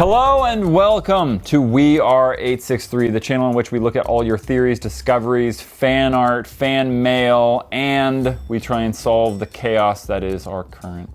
Hello and welcome to We Are 863, the channel in which we look at all your theories, discoveries, fan art, fan mail, and we try and solve the chaos that is our current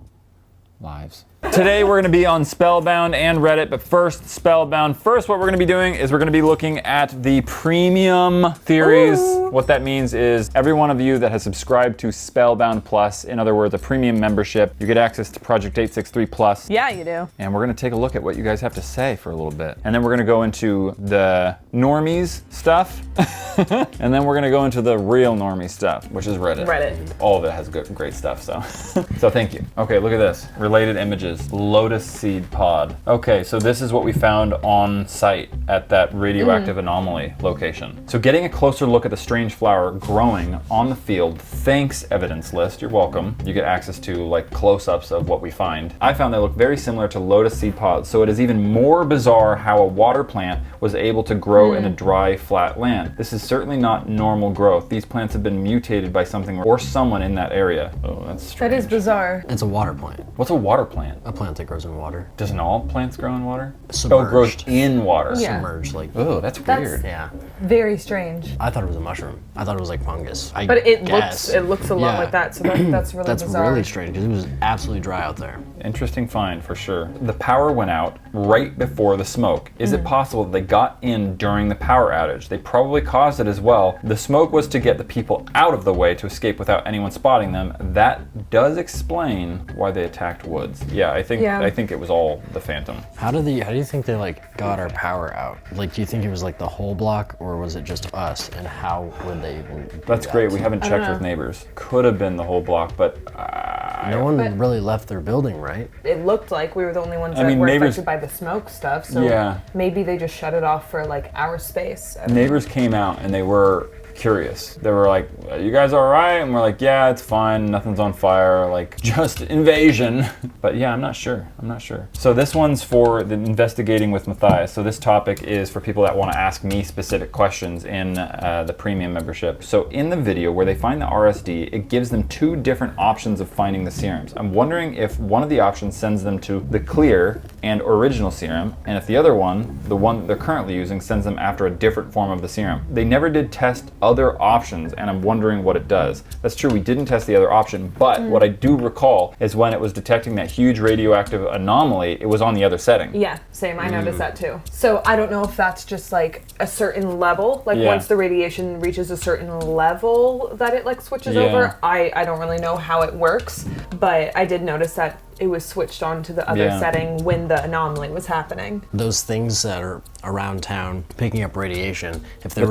lives. Today we're going to be on Spellbound and Reddit, but first, Spellbound. First, what we're going to be doing is we're going to be looking at the premium theories. Ooh. What that means is every one of you that has subscribed to Spellbound Plus, in other words, a premium membership, you get access to Project 863 Plus. Yeah, you do. And we're going to take a look at what you guys have to say for a little bit. And then we're going to go into the normies stuff. And then we're going to go into the real normie stuff, which is Reddit. All of it has great stuff, so. So thank you. Okay, look at this. Related images. Lotus seed pod. Okay, so this is what we found on site at that radioactive anomaly location. So getting a closer look at the strange flower growing on the field, thanks evidence list, you're welcome. You get access to like close-ups of what we find. I found they look very similar to lotus seed pods, so it is even more bizarre how a water plant was able to grow in a dry, flat land. This is certainly not normal growth. These plants have been mutated by something or someone in that area. Oh, that's strange. That is bizarre. It's a water plant. What's a water plant? A plant that grows in water. Doesn't all plants grow in water? Submerged. Oh, it grows in water. Yeah. Submerged, like. Oh, that's weird. Yeah. Very strange. I thought it was a mushroom. I thought it was like fungus. But it looks a lot like that, so that's really That's bizarre. really strange because it was absolutely dry out there. Interesting find for sure. The power went out right before the smoke. Is it possible that they got in during the power outage? They probably caused it as well. The smoke was to get the people out of the way to escape without anyone spotting them. That does explain why they attacked Woods. Yeah, I think it was all the Phantom. How do you think they like got our power out? Like, do you think it was like the whole block or was it just us? And how would they even do That's that? great. We haven't checked with neighbors. Could have been the whole block, but no one really left their building, right? It looked like we were the only ones that were affected by the smoke stuff, so maybe they just shut it off for like our space. Neighbors came out and they were curious. They were like, "Are you guys all right?" And we're like, "Yeah, it's fine. Nothing's on fire. Like, just invasion." But yeah, I'm not sure. So this one's for the investigating with Matthias. So this topic is for people that want to ask me specific questions in the premium membership. So in the video where they find the RSD, it gives them two different options of finding the serums. I'm wondering if one of the options sends them to the clear and original serum, and if the other one, the one they're currently using, sends them after a different form of the serum. They never did test other options, and I'm wondering what it does. That's true, we didn't test the other option, but what I do recall is when it was detecting that huge radioactive anomaly, it was on the other setting. Yeah, same. I noticed that too. So I don't know if that's just like a certain level, like once the radiation reaches a certain level that it like switches over. I don't really know how it works, but I did notice that it was switched on to the other setting when the anomaly was happening. Those things that are around town picking up radiation, if they were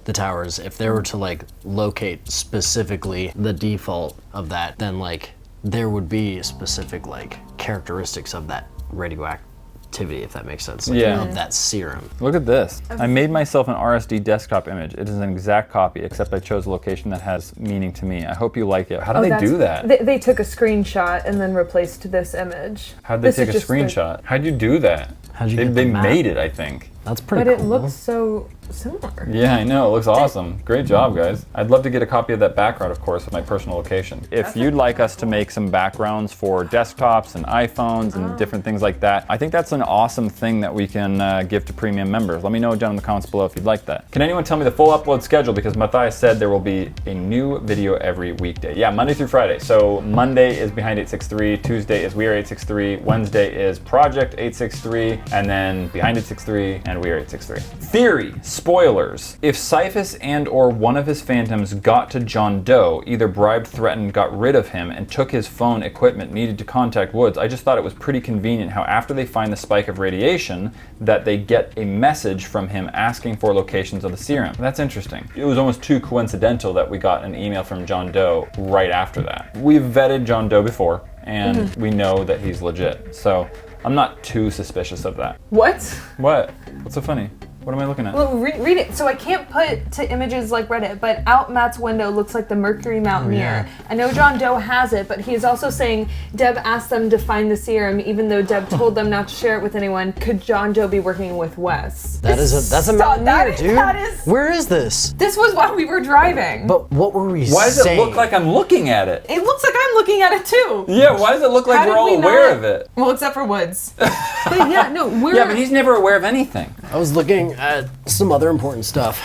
the towers, if they were to like locate specifically the default of that, then like there would be specific like characteristics of that radioactivity, if that makes sense. Like, of that serum. Look at this. I made myself an RSD desktop image. It is an exact copy, except I chose a location that has meaning to me. I hope you like it. How did they do that? They took a screenshot and then replaced this image. How did they take a screenshot? How'd you do that? They made it, I think. That's pretty cool. But it looks so similar. Yeah, I know. It looks awesome. Great job, guys. I'd love to get a copy of that background, of course, with my personal location. If you'd like us to make some backgrounds for desktops and iPhones and different things like that, I think that's an awesome thing that we can give to premium members. Let me know down in the comments below if you'd like that. Can anyone tell me the full upload schedule? Because Matthias said there will be a new video every weekday. Yeah, Monday through Friday. So Monday is Behind 863, Tuesday is We Are 863, Wednesday is Project 863, and then Behind 863 and We Are 863. Theory. Spoilers. If Cyphus and or one of his phantoms got to John Doe, either bribed, threatened, got rid of him, and took his phone equipment needed to contact Woods, I just thought it was pretty convenient how after they find the spike of radiation, that they get a message from him asking for locations of the serum. That's interesting. It was almost too coincidental that we got an email from John Doe right after that. We've vetted John Doe before, and we know that he's legit, so I'm not too suspicious of that. What? What? What's so funny? What am I looking at? Well, read it. So I can't put to images like Reddit, but out Matt's window looks like the Mercury Mountaineer. I know John Doe has it, but he is also saying Deb asked them to find the serum, even though Deb told them not to share it with anyone. Could John Doe be working with Wes? That's a Mountaineer, dude. Where is this? This was while we were driving. But what were we saying? Why does it look like I'm looking at it? It looks like I'm I'm looking at it too. Yeah, why does it look like we're all aware of it? Well, except for Woods. But yeah, no, we're... Yeah, but he's never aware of anything. I was looking at some other important stuff.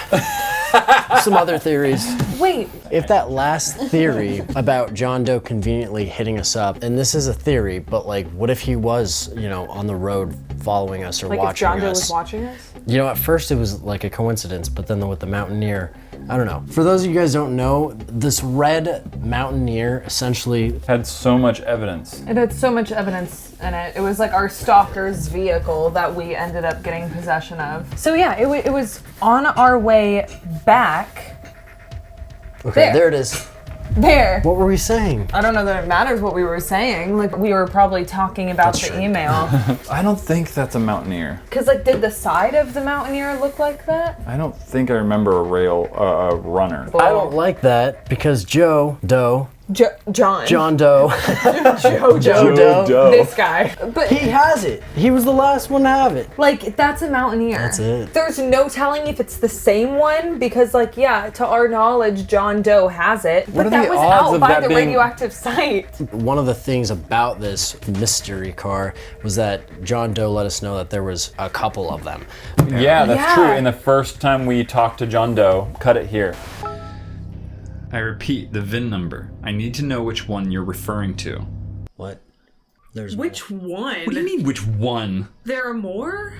Some other theories. Wait. If that last theory about John Doe conveniently hitting us up, and this is a theory, but like, what if he was, on the road following us or like watching us? Like if John Doe was watching us? At first it was like a coincidence, but then with the Mountaineer, I don't know. For those of you guys who don't know, this red Mountaineer essentially had so much evidence. It had so much evidence in it. It was like our stalker's vehicle that we ended up getting possession of. So yeah, it was on our way back. Okay, there it is. There. What were we saying? I don't know that it matters what we were saying. Like, we were probably talking about That's the true. email. I don't think that's a Mountaineer. Because, like, did the side of the Mountaineer look like that? I don't think I remember a runner. I don't like that because John Doe. Joe Doe. This guy. But He has it. He was the last one to have it. like, that's a Mountaineer. That's it. There's no telling if it's the same one because, like, yeah, to our knowledge, John Doe has it. What are But that the was odds out of by that the being- radioactive site. One of the things about this mystery car was that John Doe let us know that there was a couple of them. Yeah, that's Yeah. true. And the first time we talked to John Doe, cut it here. I repeat the VIN number. I need to know which one you're referring to. What? There's Which one? What do you mean, which one? There are more?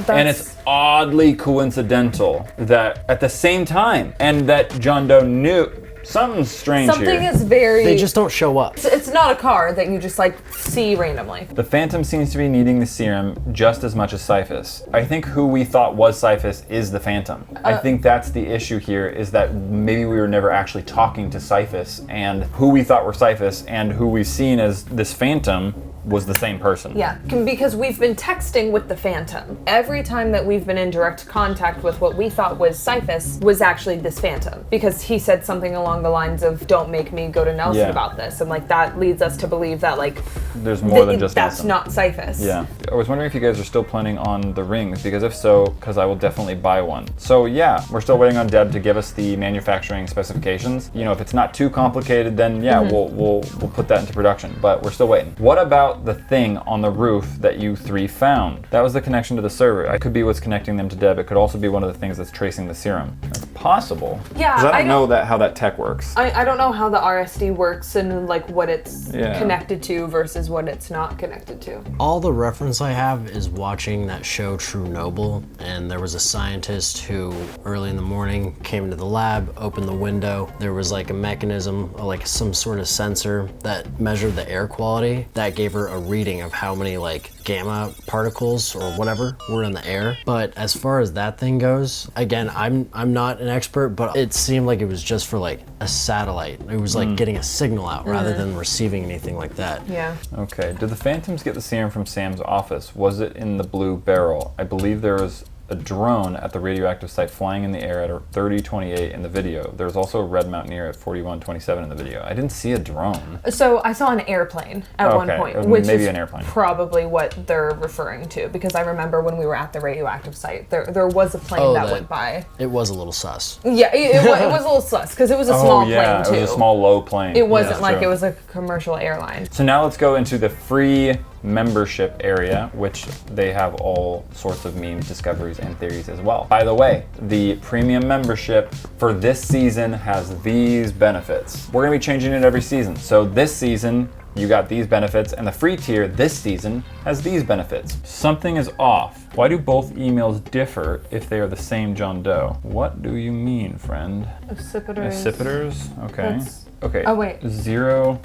And it's oddly coincidental that at the same time, and that John Doe knew something strange Something here. is very... They just don't show up. It's not a car that you just, like, see randomly. The Phantom seems to be needing the serum just as much as Cyphus. I think who we thought was Cyphus is the Phantom. I think that's the issue here, is that maybe we were never actually talking to Cyphus, and who we thought were Cyphus and who we've seen as this Phantom was the same person. Yeah, because we've been texting with the Phantom. Every time that we've been in direct contact with what we thought was Cyphus was actually this Phantom. Because he said something along the lines of, don't make me go to Nelson about this. And like that leads us to believe that like there's more than just that's Nelson. not Cyphus. Yeah. I was wondering if you guys are still planning on the rings, because if so, because I will definitely buy one. So yeah, we're still waiting on Deb to give us the manufacturing specifications. If it's not too complicated, then yeah, we'll put that into production. But we're still waiting. What about the thing on the roof that you three found? That was the connection to the server. It could be what's connecting them to Deb. It could also be one of the things that's tracing the serum. It's possible. Yeah, Because I don't know how that tech works. I don't know how the RSD works and like what it's Yeah. connected to versus what it's not connected to. All the reference I have is watching that show True Noble, and there was a scientist who early in the morning came into the lab, opened the window. There was like a mechanism, like some sort of sensor that measured the air quality that gave her a reading of how many like gamma particles or whatever were in the air. But as far as that thing goes, again, I'm not an expert, but it seemed like it was just for like a satellite. It was like getting a signal out rather than receiving anything like that. Yeah. Okay, did the Phantoms get the serum from Sam's office? Was it in the blue barrel? I believe there was a drone at the radioactive site flying in the air at 30:28 in the video. There's also a red Mountaineer at 41:27 in the video. I didn't see a drone. So I saw an airplane at one point, Okay, which maybe is an airplane. probably what they're referring to, because I remember when we were at the radioactive site, there was a plane that went by. It was a little sus. Yeah, it was a little sus because it was a small plane too. It was a small low plane. It wasn't like true. it was a commercial airline. So now let's go into the free membership area, which they have all sorts of memes, discoveries, and theories as well. By the way, the premium membership for this season has these benefits. We're gonna be changing it every season. So this season, you got these benefits, and the free tier this season has these benefits. Something is off. Why do both emails differ if they are the same John Doe? What do you mean, friend? Accipiters. Accipiters? Okay. That's- Okay. Oh, wait. 0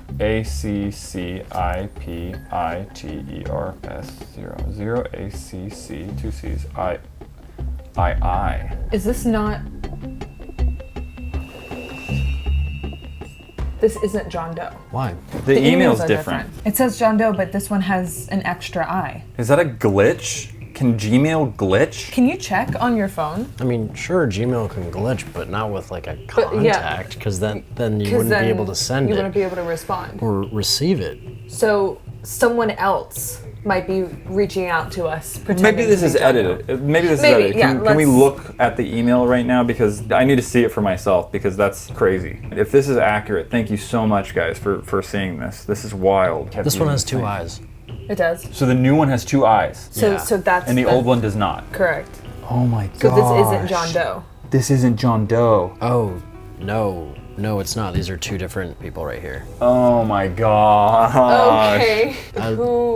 ACCIPITERS 0 0 ACC 2 C's I. Is this not? This isn't John Doe. Why? The email's emails are different. It says John Doe, but this one has an extra I. Is that a glitch? Can Gmail glitch? Can you check on your phone? I mean, sure, Gmail can glitch, but not with like a But, yeah. contact, because then you 'Cause wouldn't then be able to send You it wouldn't be able to respond. or receive it. So someone else might be reaching out to us. Maybe this is edited. Maybe this is edited. Can we look at the email right now? Because I need to see it for myself, because that's crazy. If this is accurate, thank you so much, guys, for seeing this. This is wild. This one has 2 eyes. It does. So the new one has 2 eyes. So that's and the old one does not. Correct. Oh my god. So this isn't John Doe. This isn't John Doe. Oh, no. No, it's not. These are 2 different people right here. Oh my god. Okay. I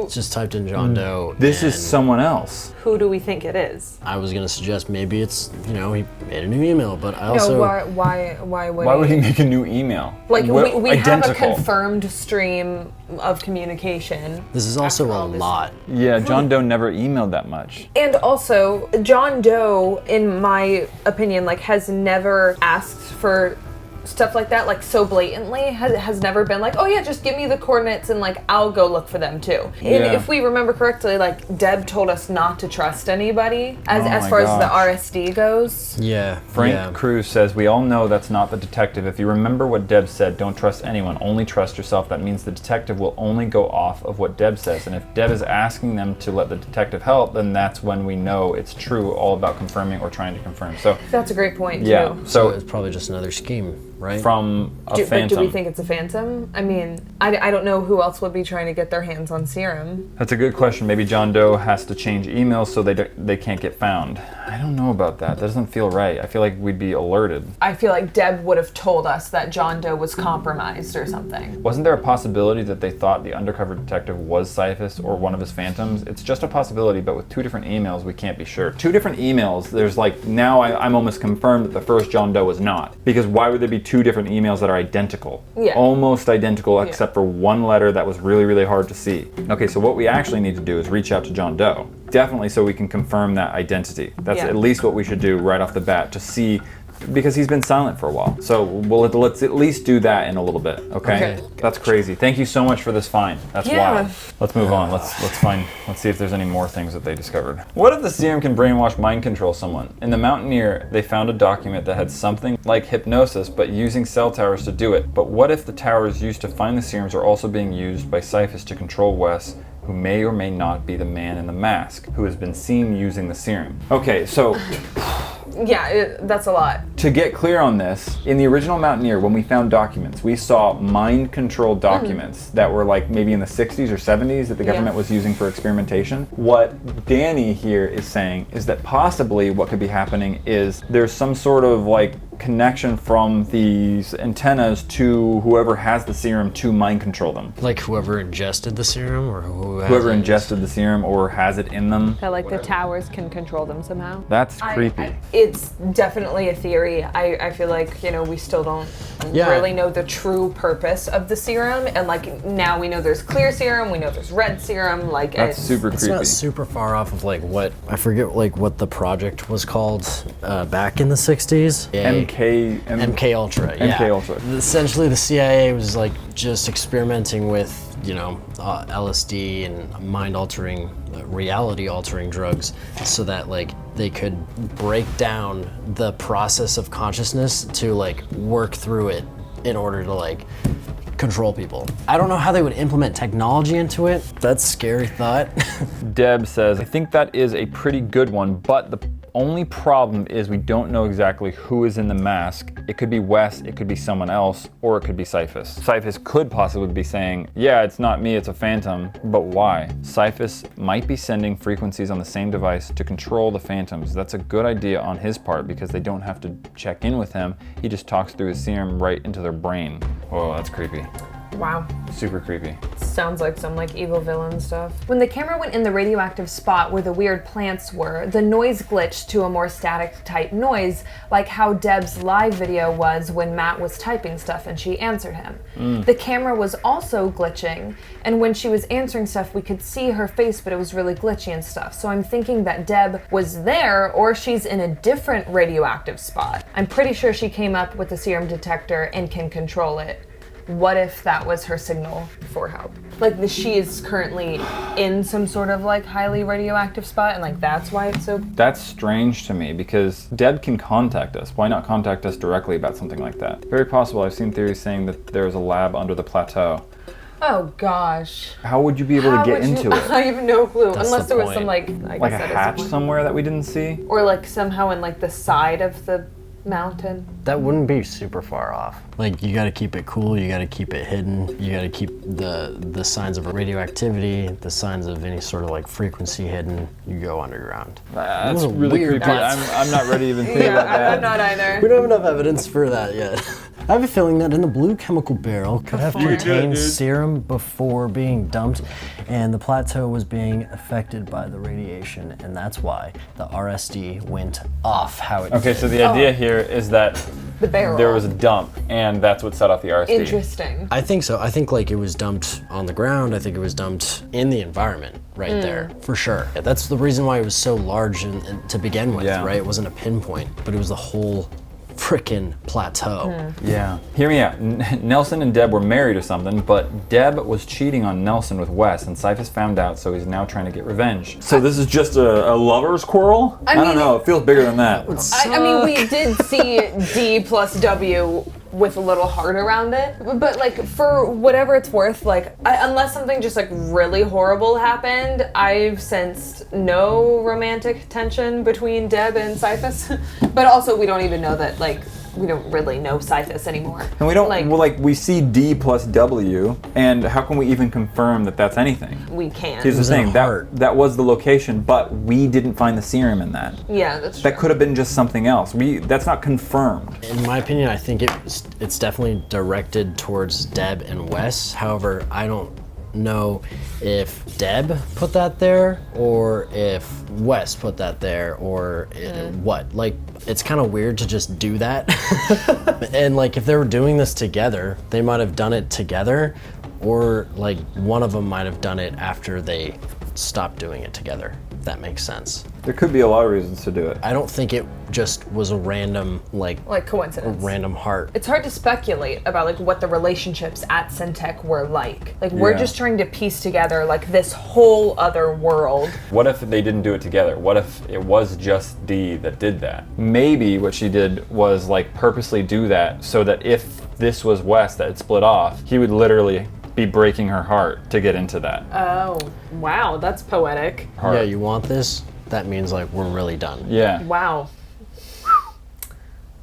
just typed in John Doe. This is someone else. Who do we think it is? I was gonna suggest maybe it's, he made a new email, but I also... No, why would he make a new email? Like, we have a confirmed stream of communication. This is also a lot. Yeah, John Doe never emailed that much. And also, John Doe, in my opinion, like, has never asked for stuff like that, like, so blatantly, has never been like, oh yeah, just give me the coordinates and, like, I'll go look for them too. And if we remember correctly, like, Deb told us not to trust anybody as far as the RSD goes. Yeah. Frank Cruz says, we all know that's not the detective. If you remember what Deb said, don't trust anyone, only trust yourself. That means the detective will only go off of what Deb says. And if Deb is asking them to let the detective help, then that's when we know it's true, all about confirming or trying to confirm. So that's a great point, too. So it's probably just another scheme. Right? From a phantom. But do we think it's a phantom? I mean, I don't know who else would be trying to get their hands on serum. That's a good question. Maybe John Doe has to change emails so they can't get found. I don't know about that. That doesn't feel right. I feel like we'd be alerted. I feel like Deb would have told us that John Doe was compromised or something. Wasn't there a possibility that they thought the undercover detective was Cyphus or one of his phantoms? It's just a possibility, but with 2 different emails, we can't be sure. 2 different emails, there's like, now I'm almost confirmed that the first John Doe was not. Because why would there be 2 different emails that are identical? Yeah. Almost identical, except for one letter that was really, really hard to see. Okay, so what we actually need to do is reach out to John Doe. Definitely, so we can confirm that identity. That's at least what we should do right off the bat, to see, because he's been silent for a while. So let's at least do that in a little bit, okay? That's crazy. Thank you so much for this find. That's wild. Let's move on. Let's see if there's any more things that they discovered. What if the serum can brainwash, mind control someone? In the Mountaineer, they found a document that had something like hypnosis, but using cell towers to do it. But what if the towers used to find the serums are also being used by Cyphus to control Wes, who may or may not be the man in the mask, who has been seen using the serum? Okay, so... Yeah, that's a lot. To get clear on this, in the original Mountaineer, when we found documents, we saw mind control documents that were like maybe in the 60s or 70s that the government was using for experimentation. What Danny here is saying is that possibly what could be happening is there's some sort of like connection from these antennas to whoever has the serum to mind control them. Like whoever ingested the serum, or whoever ingested the serum or has it in them. That like the towers can control them somehow. That's creepy. It's definitely a theory. I feel like, we still don't really know the true purpose of the serum, and like now we know there's clear serum, we know there's red serum, like that's super creepy. It's not super far off of like what, I forget like what the project was called back in the 60s. MK Ultra. MK Ultra. Essentially, the CIA was like just experimenting with, LSD and mind-altering, reality-altering drugs, so that like they could break down the process of consciousness to like work through it in order to like control people. I don't know how they would implement technology into it. That's a scary thought. Deb says, I think that is a pretty good one, but the only problem is we don't know exactly who is in the mask. It could be Wes, it could be someone else, or it could be Cyphus. Cyphus could possibly be saying, yeah, it's not me, it's a phantom, but why? Cyphus might be sending frequencies on the same device to control the phantoms. That's a good idea on his part because they don't have to check in with him. He just talks through his serum right into their brain. Whoa, that's creepy. Wow. Super creepy. Sounds like some like evil villain stuff. When the camera went in the radioactive spot where the weird plants were, the noise glitched to a more static type noise, like how Deb's live video was when Matt was typing stuff and she answered him. The camera was also glitching, and when she was answering stuff we could see her face, but it was really glitchy and stuff. So I'm thinking that Deb was there, or she's in a different radioactive spot. I'm pretty sure she came up with the serum detector and can control it. What if that was her signal for help? Like she is currently in some sort of like highly radioactive spot, and like that's why it's so... That's strange to me because Deb can contact us. Why not contact us directly about something like that? Very possible. I've seen theories saying that there's a lab under the plateau. Oh gosh. How would you be able to get into it? I have no clue. That's Unless the there was some point. Like a hatch somewhere that we didn't see? or like somehow in like the side of the mountain. That wouldn't be super far off. Like, you gotta keep it cool, you gotta keep it hidden, you gotta keep the signs of radioactivity, the signs of any sort of like frequency hidden. You go underground. That's a really weird creepy. place. I'm not ready to even think about that. I'm not either. We don't have enough evidence for that yet. I have a feeling that in the blue chemical barrel could have contained serum before being dumped, and the plateau was being affected by the radiation, and that's why the RSD went off how it Okay, so the idea here is that The barrel. there was a dump, and that's what set off the RSD. Interesting. I think so. I think like it was dumped on the ground. I think it was dumped in the environment right there, for sure. That's the reason why it was so large to begin with, Yeah. right? It wasn't a pinpoint, but it was the whole frickin' plateau. Yeah. Hear me out. Nelson and Deb were married or something, but Deb was cheating on Nelson with Wes, and Cyphus found out, so he's now trying to get revenge. So this is just a lover's quarrel? I don't mean- know. It feels bigger than that. I mean, we did see D plus W with a little heart around it, but like for whatever it's worth, like unless something just like really horrible happened, I've sensed no romantic tension between Deb and Cyphus. But also, we don't even know that like we don't really know Cyphus anymore. And we don't, like we see D plus W, and how can we even confirm that that's anything? we can't. Here's the was in a thing, heart. that was the location, but we didn't find the serum in that. Yeah, that's true. That could have been just something else. That's not confirmed. In my opinion, I think it's definitely directed towards Deb and Wes. However, I don't know if Deb put that there or if Wes put that there or what. Like, it's kind of weird to just do that. And like, if they were doing this together, they might have done it together, or like one of them might have done it after they stopped doing it together, if that makes sense. There could be a lot of reasons to do it. I don't think it just was a random like coincidence. random heart. It's hard to speculate about like what the relationships at Syntech were like. Like we're Yeah. just trying to piece together like this whole other world. What if they didn't do it together? What if it was just D that did that? Maybe what she did was like purposely do that so that if this was Wes that had split off, he would literally be breaking her heart to get into that. Oh, wow, that's poetic. Heart. Yeah, you want this? That means like we're really done. Yeah. Wow,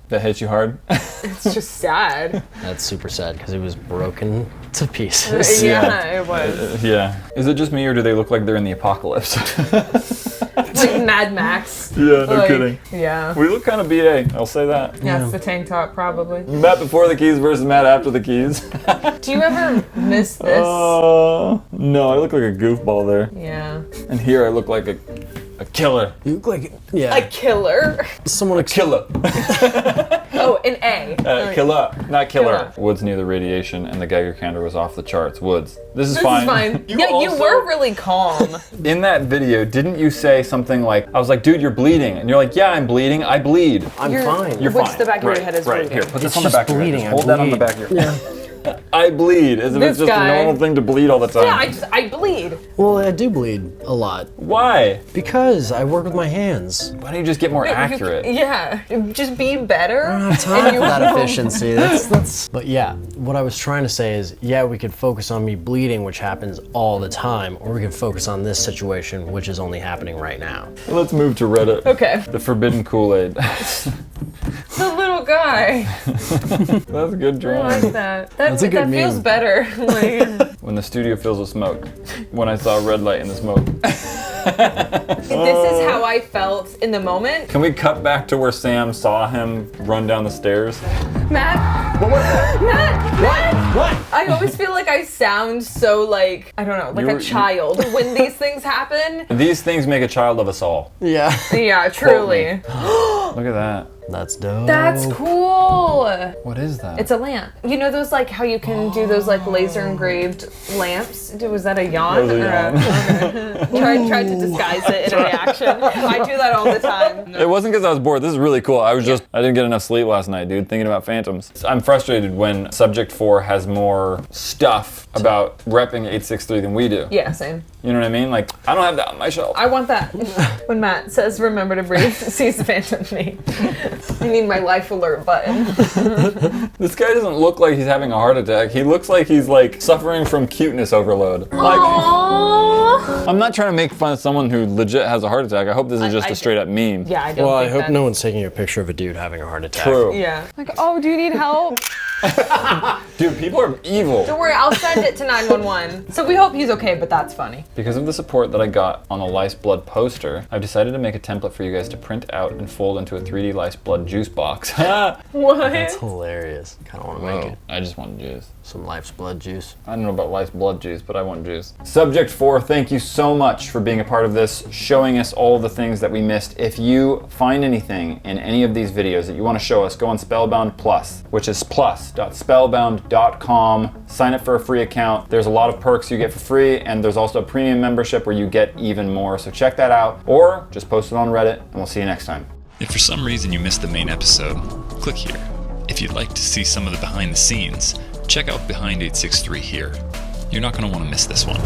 That hits you hard? it's just sad. That's super sad because it was broken to pieces. Yeah, it was. Yeah. Is it just me or do they look like they're in the apocalypse? Like Mad Max. Yeah, no Like, kidding. Yeah. We look kind of BA, I'll say that. Yeah, it's the tank top probably. Matt before the keys versus Matt after the keys. Do you ever miss this? No, I look like a goofball there. Yeah. And here I look like a killer. You look like yeah. A killer. Someone Killer. Oh, an A. Killer, not killer. Killer. Woods knew the radiation and the Geiger counter was off the charts. Woods, this is This fine. is fine. You Yeah, you also- were really calm. In that video, didn't you say something like, I was like, dude, you're bleeding. And you're like, yeah, I'm bleeding. I bleed. I'm fine. You're Which fine. the back of your Right, head is right. bleeding. Here, put this It's on the just back of your head. bleeding. Just I hold that on the bleed. back of your head. I bleed, as if This it's just guy- a normal thing to bleed all the time. Yeah, I bleed. Well, I do bleed a lot Why? because I work with my hands. Why don't you just get more accurate? Yeah, just be better. I don't have time for that efficiency. That's. But yeah, what I was trying to say is, yeah, we could focus on me bleeding, which happens all the time, or we could focus on this situation, which is only happening right now. Let's move to Reddit. Okay. The forbidden Kool-Aid. The little guy. That's a good I drawing. like that. That's a good that feels meme. better. Like, When the studio fills with smoke. When I saw a red light in the smoke. this is how I felt in the moment. Can we cut back to where Sam saw him run down the stairs? Matt. Matt. I always feel like I sound so like, I don't know, like You're- a child when these things happen. These things make a child of us all. Yeah. Yeah, truly. Look at that. That's dope. That's cool. What is that? It's a lamp. You know those like how you can do those like laser engraved lamps? Was that a yawn? That was a Or yawn. tried to disguise it in a reaction. I do that all the time. It wasn't because I was bored. This is really cool. I didn't get enough sleep last night, dude, thinking about phantoms. I'm frustrated when subject 4 has more stuff about repping 863 than we do. Yeah, same. You know what I mean? Like, I don't have that on my shelf. I want that. When Matt says remember to breathe, sees the phantom me. I need my life alert button. This guy doesn't look like he's having a heart attack. He looks like he's like suffering from cuteness overload. Like, I'm not trying to make fun of someone who legit has a heart attack. I hope this is just a straight up meme. Yeah, I don't Well, I think hope that's- no one's taking a picture of a dude having a heart attack. True. Yeah. Like, oh, do you need help? Dude, people are evil. Don't worry, I'll send it to 911. So we hope he's okay, but that's funny. Because of the support that I got on the Lice Blood poster, I've decided to make a template for you guys to print out and fold into a 3D Lice Blood juice box. What? That's hilarious. Kind of want to make it. I just want juice. Some Life's Blood juice. I don't know about Lice Blood juice, but I want juice. Subject 4, thank you so much for being a part of this, showing us all the things that we missed. If you find anything in any of these videos that you want to show us, go on Spellbound Plus, which is plus.spellbound.com. Sign up for a free account. There's a lot of perks you get for free, and there's also a premium membership where you get even more. So check that out, or just post it on Reddit, and we'll see you next time. If for some reason you missed the main episode, click here. If you'd like to see some of the behind the scenes, check out Behind 863 here. You're not going to want to miss this one.